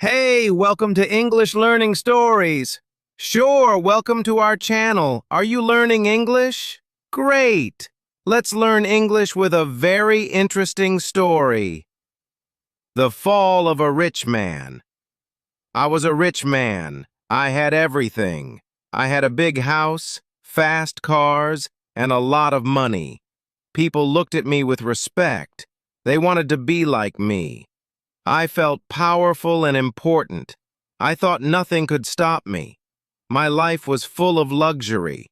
Hey, welcome to English Learning Stories. Sure, welcome to our channel. Are you learning English? Great! Let's learn English with a very interesting story. The Fall of a Rich Man. I was a rich man. I had everything. I had a big house, fast cars, and a lot of money. People looked at me with respect. They wanted to be like me. I felt powerful and important. I thought nothing could stop me. My life was full of luxury.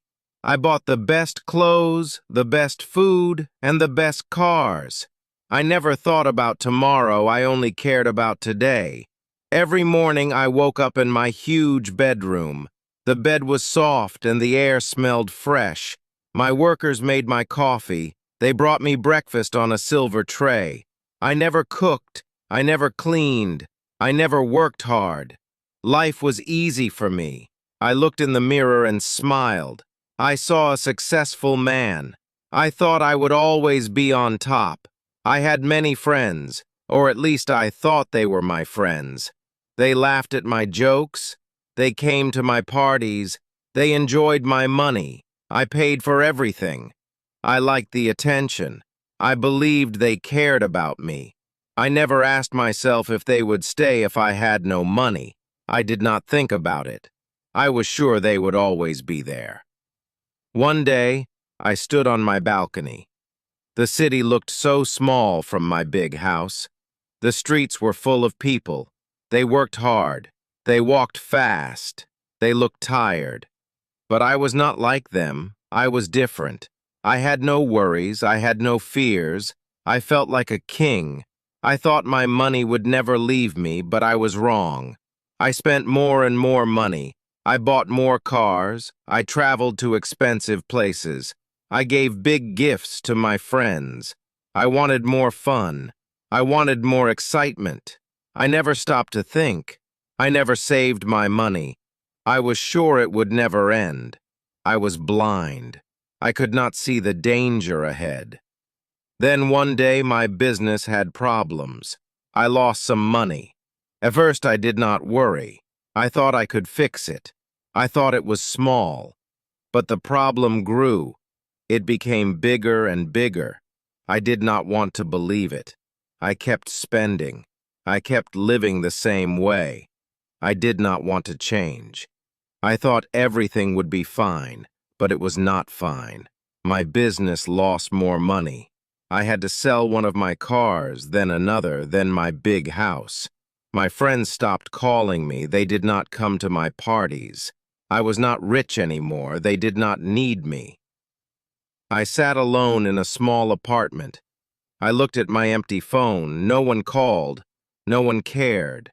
I bought the best clothes, the best food, and the best cars. I never thought about tomorrow, I only cared about today. Every morning I woke up in my huge bedroom. The bed was soft and the air smelled fresh. My workers made my coffee. They brought me breakfast on a silver tray. I never cooked. I never cleaned. I never worked hard. Life was easy for me. I looked in the mirror and smiled. I saw a successful man. I thought I would always be on top. I had many friends, or at least I thought they were my friends. They laughed at my jokes. They came to my parties. They enjoyed my money. I paid for everything. I liked the attention. I believed they cared about me. I never asked myself if they would stay if I had no money. I did not think about it. I was sure they would always be there. One day, I stood on my balcony. The city looked so small from my big house. The streets were full of people. They worked hard. They walked fast. They looked tired. But I was not like them. I was different. I had no worries. I had no fears. I felt like a king. I thought my money would never leave me, but I was wrong. I spent more and more money. I bought more cars. I traveled to expensive places. I gave big gifts to my friends. I wanted more fun. I wanted more excitement. I never stopped to think. I never saved my money. I was sure it would never end. I was blind. I could not see the danger ahead. Then one day my business had problems. I lost some money. At first I did not worry. I thought I could fix it. I thought it was small. But the problem grew. It became bigger and bigger. I did not want to believe it. I kept spending. I kept living the same way. I did not want to change. I thought everything would be fine, but it was not fine. My business lost more money. I had to sell one of my cars, then another, then my big house. My friends stopped calling me. They did not come to my parties. I was not rich anymore. They did not need me. I sat alone in a small apartment. I looked at my empty phone. No one called. No one cared.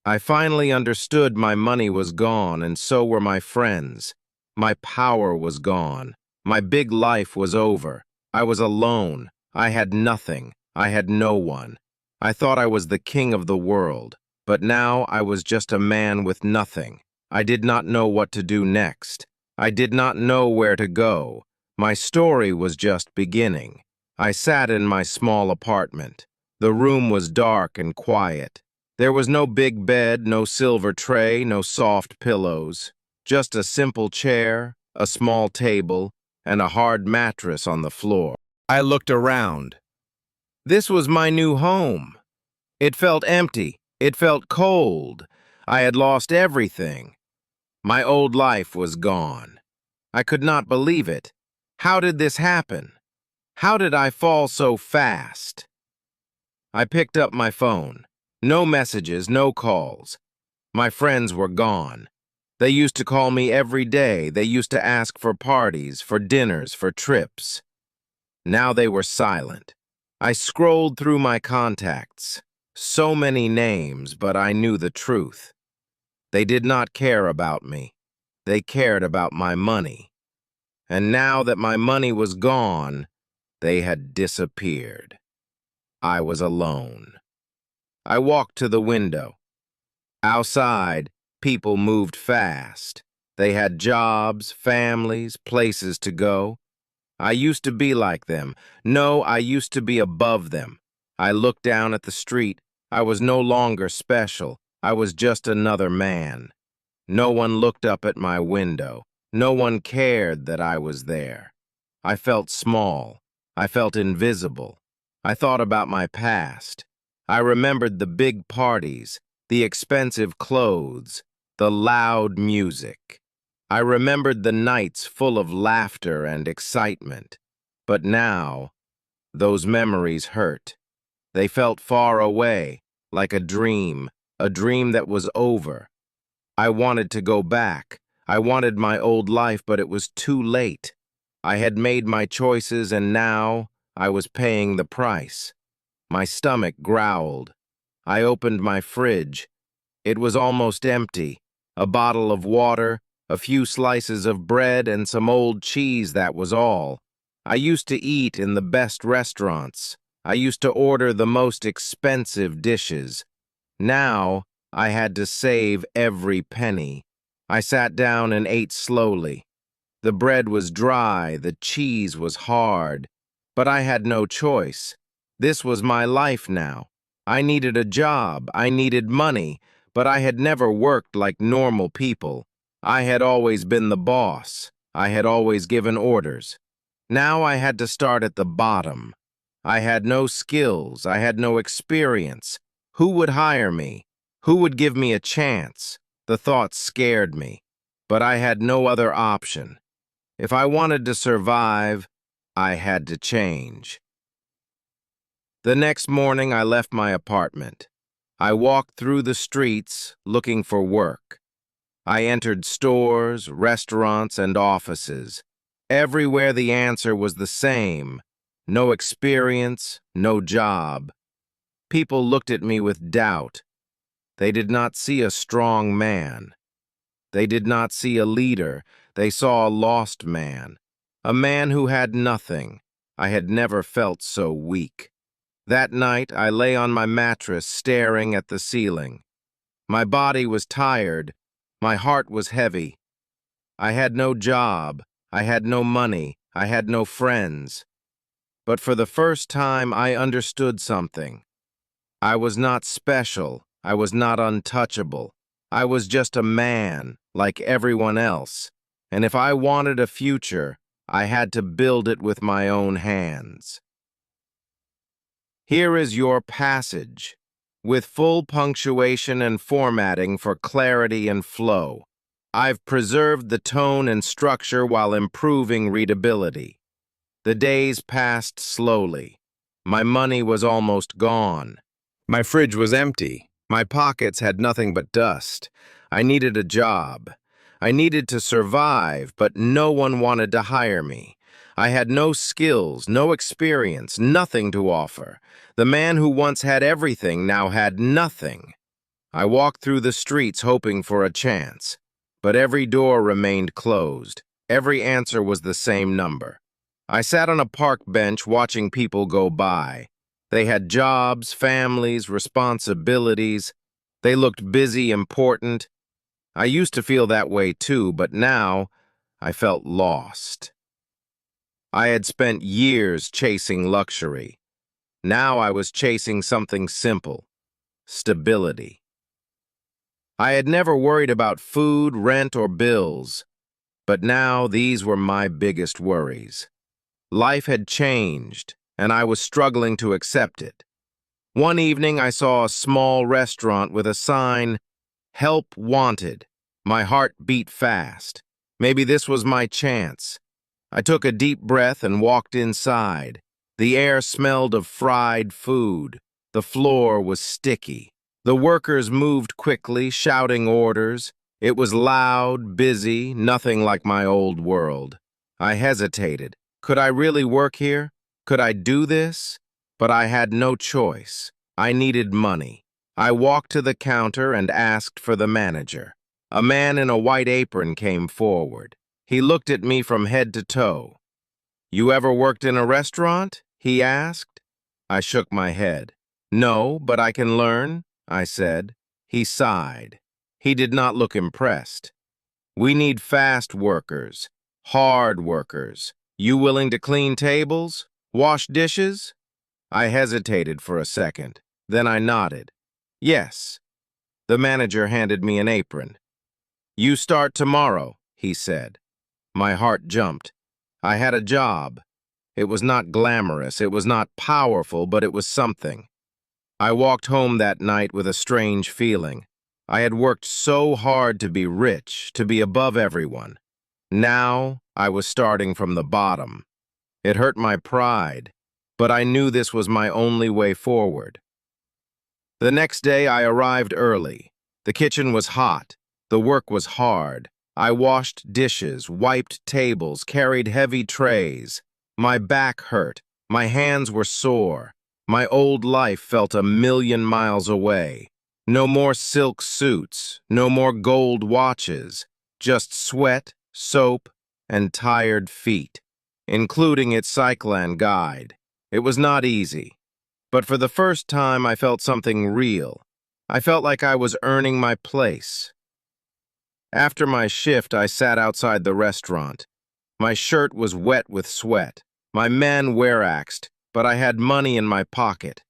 I finally understood my money was gone, and so were my friends. My power was gone. My big life was over. I was alone. I had nothing. I had no one. I thought I was the king of the world, but now I was just a man with nothing. I did not know what to do next. I did not know where to go. My story was just beginning. I sat in my small apartment. The room was dark and quiet. There was no big bed, no silver tray, no soft pillows. Just a simple chair, a small table, and a hard mattress on the floor. I looked around. This was my new home. It felt empty. It felt cold. I had lost everything. My old life was gone. I could not believe it. How did this happen? How did I fall so fast? I picked up my phone. No messages, no calls. My friends were gone. They used to call me every day. They used to ask for parties, for dinners, for trips. Now they were silent. I scrolled through my contacts. So many names, but I knew the truth. They did not care about me. They cared about my money. And now that my money was gone, they had disappeared. I was alone. I walked to the window. Outside, people moved fast. They had jobs, families, places to go. I used to be like them. No, I used to be above them. I looked down at the street. I was no longer special. I was just another man. No one looked up at my window. No one cared that I was there. I felt small. I felt invisible. I thought about my past. I remembered the big parties, the expensive clothes, the loud music. I remembered the nights full of laughter and excitement. But now, those memories hurt. They felt far away, like a dream that was over. I wanted to go back. I wanted my old life, but it was too late. I had made my choices, and now I was paying the price. My stomach growled. I opened my fridge. It was almost empty. A bottle of water, a few slices of bread, and some old cheese, that was all. I used to eat in the best restaurants. I used to order the most expensive dishes. Now, I had to save every penny. I sat down and ate slowly. The bread was dry, the cheese was hard, but I had no choice. This was my life now. I needed a job, I needed money, but I had never worked like normal people. I had always been the boss. I had always given orders. Now I had to start at the bottom. I had no skills, I had no experience. Who would hire me? Who would give me a chance? The thought scared me, but I had no other option. If I wanted to survive, I had to change. The next morning, I left my apartment. I walked through the streets looking for work. I entered stores, restaurants, and offices. Everywhere the answer was the same: no experience, no job. People looked at me with doubt. They did not see a strong man. They did not see a leader. They saw a lost man. A man who had nothing. I had never felt so weak. That night, I lay on my mattress staring at the ceiling. My body was tired. My heart was heavy. I had no job. I had no money. I had no friends. But for the first time, I understood something. I was not special. I was not untouchable. I was just a man, like everyone else. And if I wanted a future, I had to build it with my own hands. Here is your passage, with full punctuation and formatting for clarity and flow. I've preserved the tone and structure while improving readability. The days passed slowly. My money was almost gone. My fridge was empty. My pockets had nothing but dust. I needed a job. I needed to survive, but no one wanted to hire me. I had no skills, no experience, nothing to offer. The man who once had everything now had nothing. I walked through the streets hoping for a chance, but every door remained closed. Every answer was the same number. I sat on a park bench watching people go by. They had jobs, families, responsibilities. They looked busy, important. I used to feel that way too, but now I felt lost. I had spent years chasing luxury. Now I was chasing something simple: stability. I had never worried about food, rent, or bills, but now these were my biggest worries. Life had changed, and I was struggling to accept it. One evening, I saw a small restaurant with a sign, "Help Wanted." My heart beat fast. Maybe this was my chance. I took a deep breath and walked inside. The air smelled of fried food. The floor was sticky. The workers moved quickly, shouting orders. It was loud, busy, nothing like my old world. I hesitated. Could I really work here? Could I do this? But I had no choice. I needed money. I walked to the counter and asked for the manager. A man in a white apron came forward. He looked at me from head to toe. "You ever worked in a restaurant?" he asked. I shook my head. "No, but I can learn," I said. He sighed. He did not look impressed. "We need fast workers, hard workers. You willing to clean tables? Wash dishes?" I hesitated for a second. Then I nodded. Yes. The manager handed me an apron. You start tomorrow, he said. My heart jumped. I had a job. It was not glamorous, it was not powerful, but it was something. I walked home that night with a strange feeling. I had worked so hard to be rich, to be above everyone. Now I was starting from the bottom. It hurt my pride, but I knew this was my only way forward. The next day I arrived early. The kitchen was hot. The work was hard. I washed dishes, wiped tables, carried heavy trays. My back hurt. My hands were sore. My old life felt a million miles away. No more silk suits, no more gold watches, just sweat, soap, and tired feet, including its Cyclan guide. It was not easy, but for the first time I felt something real. I felt like I was earning my place. After my shift, I sat outside the restaurant. My shirt was wet with sweat. My man wear-axed, but I had money in my pocket.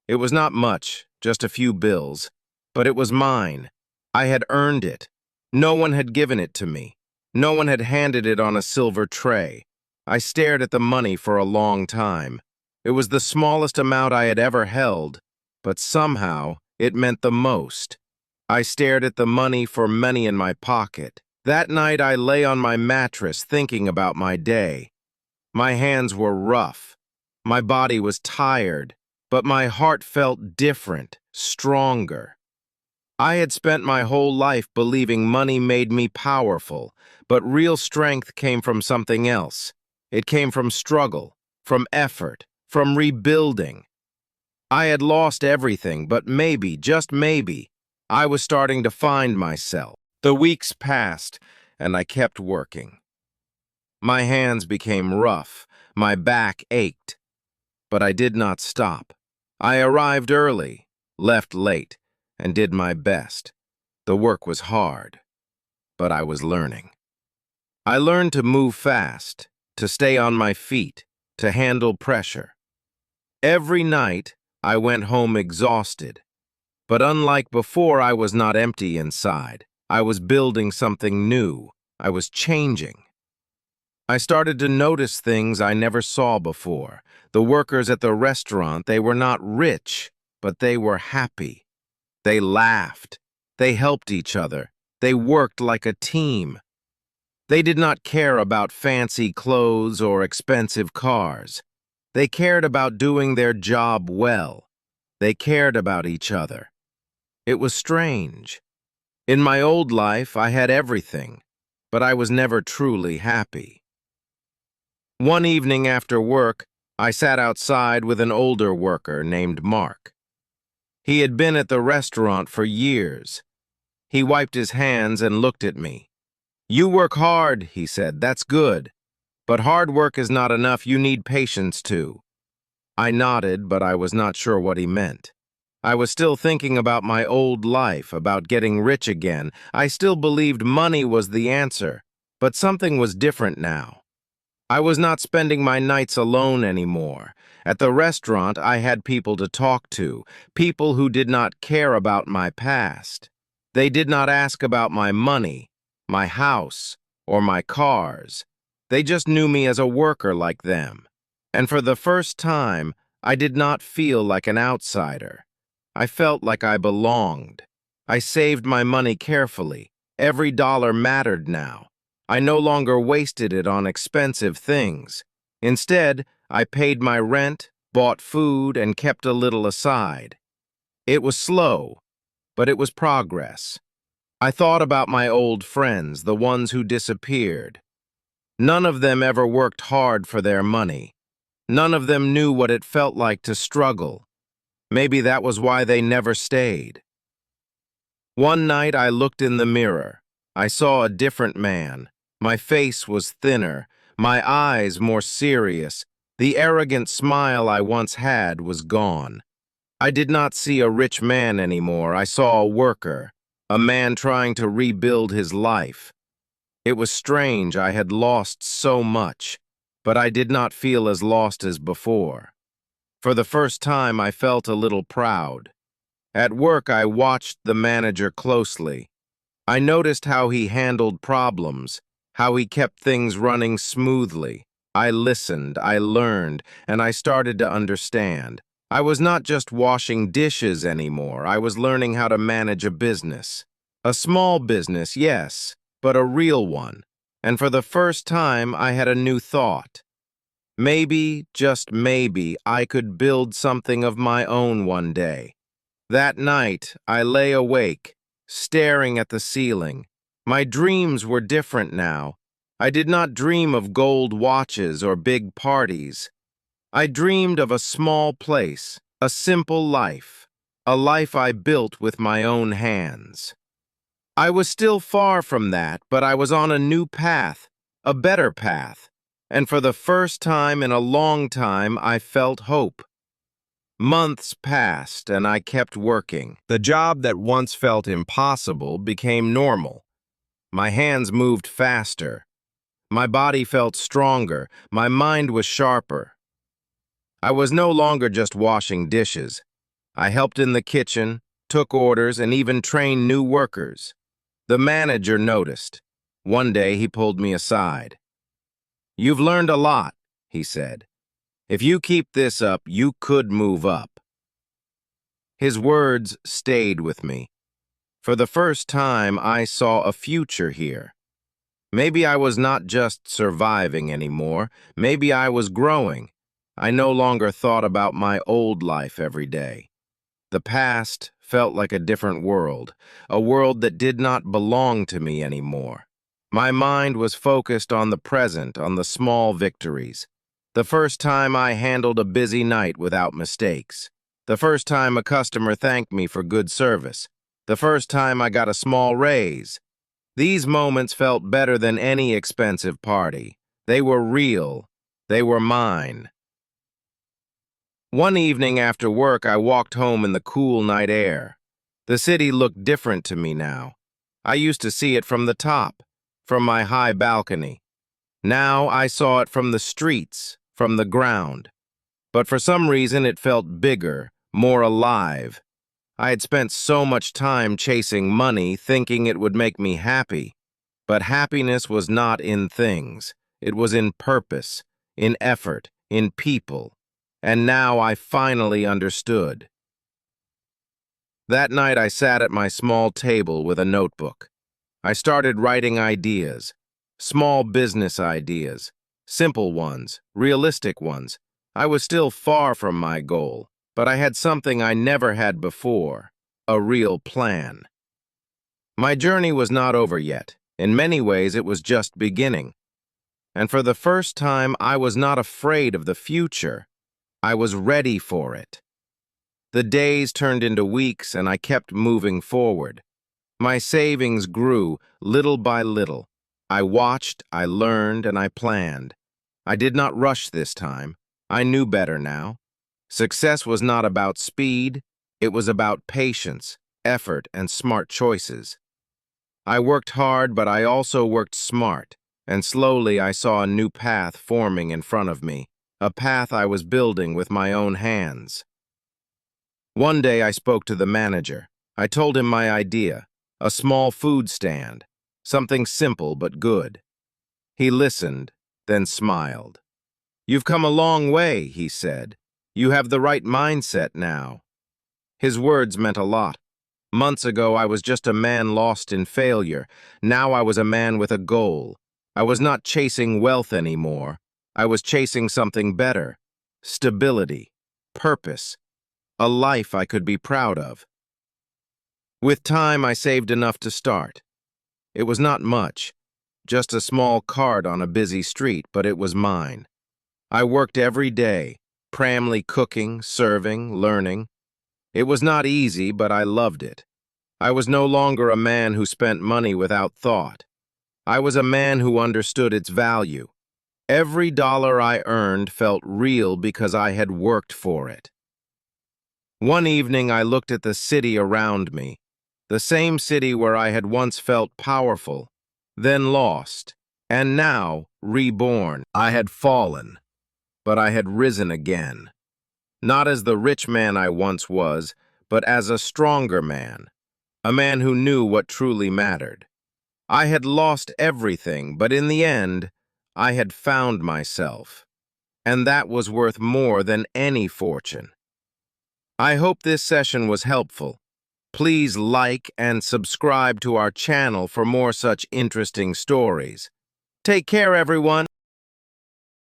It was not much, just a few bills, but it was mine. I had earned it. No one had given it to me. No one had handed it on a silver tray. I stared at the money for a long time. It was the smallest amount I had ever held, but somehow it meant the most. I stared at the money in my pocket. That night I lay on my mattress thinking about my day. My hands were rough. My body was tired, but my heart felt different, stronger. I had spent my whole life believing money made me powerful, but real strength came from something else. It came from struggle, from effort, from rebuilding. I had lost everything, but maybe, just maybe, I was starting to find myself. The weeks passed, and I kept working. My hands became rough, my back ached, but I did not stop. I arrived early, left late, and did my best. The work was hard, but I was learning. I learned to move fast, to stay on my feet, to handle pressure. Every night, I went home exhausted. But unlike before, I was not empty inside. I was building something new. I was changing. I started to notice things I never saw before. The workers at the restaurant, they were not rich, but they were happy. They laughed. They helped each other. They worked like a team. They did not care about fancy clothes or expensive cars. They cared about doing their job well. They cared about each other. It was strange. In my old life, I had everything, but I was never truly happy. One evening after work, I sat outside with an older worker named Mark. He had been at the restaurant for years. He wiped his hands and looked at me. "You work hard," he said, "that's good. But hard work is not enough, you need patience too." I nodded, but I was not sure what he meant. I was still thinking about my old life, about getting rich again. I still believed money was the answer, but something was different now. I was not spending my nights alone anymore. At the restaurant, I had people to talk to, people who did not care about my past. They did not ask about my money, my house, or my cars. They just knew me as a worker like them. And for the first time, I did not feel like an outsider. I felt like I belonged. I saved my money carefully. Every dollar mattered now. I no longer wasted it on expensive things. Instead, I paid my rent, bought food, and kept a little aside. It was slow, but it was progress. I thought about my old friends, the ones who disappeared. None of them ever worked hard for their money. None of them knew what it felt like to struggle. Maybe that was why they never stayed. One night I looked in the mirror. I saw a different man. My face was thinner, my eyes more serious. The arrogant smile I once had was gone. I did not see a rich man anymore. I saw a worker, a man trying to rebuild his life. It was strange. I had lost so much, but I did not feel as lost as before. For the first time, I felt a little proud. At work, I watched the manager closely. I noticed how he handled problems, how he kept things running smoothly. I listened, I learned, and I started to understand. I was not just washing dishes anymore. I was learning how to manage a business. A small business, yes, but a real one. And for the first time, I had a new thought. Maybe, just maybe, I could build something of my own one day. That night, I lay awake, staring at the ceiling. My dreams were different now. I did not dream of gold watches or big parties. I dreamed of a small place, a simple life, a life I built with my own hands. I was still far from that, but I was on a new path, a better path, and for the first time in a long time, I felt hope. Months passed, and I kept working. The job that once felt impossible became normal. My hands moved faster. My body felt stronger. My mind was sharper. I was no longer just washing dishes. I helped in the kitchen, took orders, and even trained new workers. The manager noticed. One day, he pulled me aside. "You've learned a lot," he said. "If you keep this up, you could move up." His words stayed with me. For the first time, I saw a future here. Maybe I was not just surviving anymore. Maybe I was growing. I no longer thought about my old life every day. The past felt like a different world, a world that did not belong to me anymore. My mind was focused on the present, on the small victories. The first time I handled a busy night without mistakes. The first time a customer thanked me for good service. The first time I got a small raise. These moments felt better than any expensive party. They were real. They were mine. One evening after work, I walked home in the cool night air. The city looked different to me now. I used to see it from the top, from my high balcony. Now I saw it from the streets, from the ground. But for some reason, it felt bigger, more alive. I had spent so much time chasing money, thinking it would make me happy. But happiness was not in things. It was in purpose, in effort, in people. And now I finally understood. That night I sat at my small table with a notebook. I started writing ideas, small business ideas, simple ones, realistic ones. I was still far from my goal, but I had something I never had before, a real plan. My journey was not over yet. In many ways, it was just beginning. And for the first time, I was not afraid of the future. I was ready for it. The days turned into weeks, and I kept moving forward. My savings grew little by little. I watched, I learned, and I planned. I did not rush this time. I knew better now. Success was not about speed. It was about patience, effort, and smart choices. I worked hard, but I also worked smart, and slowly I saw a new path forming in front of me, a path I was building with my own hands. One day I spoke to the manager. I told him my idea, a small food stand, something simple but good. He listened, then smiled. "You've come a long way," he said. "You have the right mindset now." His words meant a lot. Months ago, I was just a man lost in failure. Now I was a man with a goal. I was not chasing wealth anymore. I was chasing something better. Stability, purpose, a life I could be proud of. With time, I saved enough to start. It was not much, just a small cart on a busy street, but it was mine. I worked every day, pramly cooking, serving, learning. It was not easy, but I loved it. I was no longer a man who spent money without thought. I was a man who understood its value. Every dollar I earned felt real because I had worked for it. One evening I looked at the city around me, the same city where I had once felt powerful, then lost, and now reborn. I had fallen, but I had risen again. Not as the rich man I once was, but as a stronger man, a man who knew what truly mattered. I had lost everything, but in the end, I had found myself, and that was worth more than any fortune. I hope this session was helpful. Please like and subscribe to our channel for more such interesting stories. Take care, everyone.